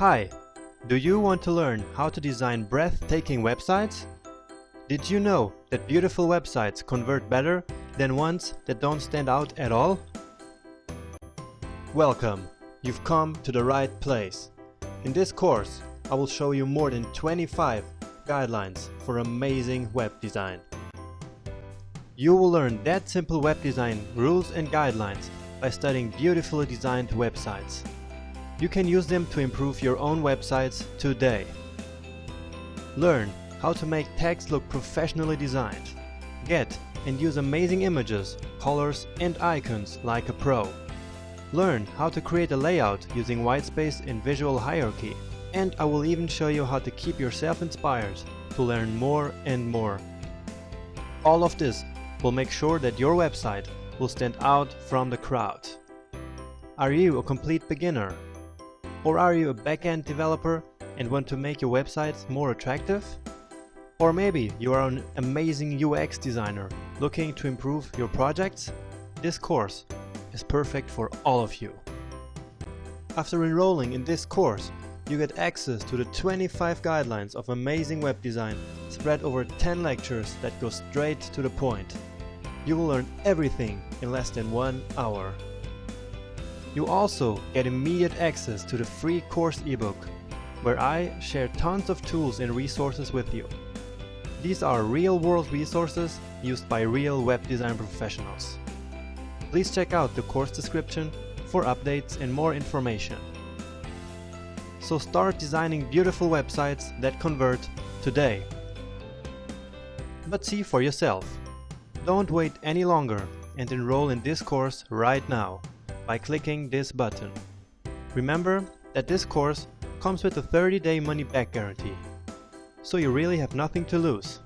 Hi, do you want to learn how to design breathtaking websites? Did you know that beautiful websites convert better than ones that don't stand out at all? Welcome, you've come to the right place. In this course, I will show you more than 25 guidelines for amazing web design. You will learn that simple web design rules and guidelines by studying beautifully designed websites. You can use them to improve your own websites today. Learn how to make text look professionally designed. Get and use amazing images, colors and icons like a pro. Learn how to create a layout using whitespace and visual hierarchy. And I will even show you how to keep yourself inspired to learn more and more. All of this will make sure that your website will stand out from the crowd. Are you a complete beginner? Or are you a back-end developer and want to make your website more attractive? Or maybe you are an amazing UX designer looking to improve your projects? This course is perfect for all of you. After enrolling in this course, you get access to the 25 guidelines of amazing web design spread over 10 lectures that go straight to the point. You will learn everything in less than 1 hour. You also get immediate access to the free course ebook, where I share tons of tools and resources with you. These are real-world resources used by real web design professionals. Please check out the course description for updates and more information. So start designing beautiful websites that convert today. But see for yourself. Don't wait any longer and enroll in this course right now by clicking this button. Remember that this course comes with a 30-day money-back guarantee, so you really have nothing to lose.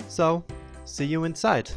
So, see you inside!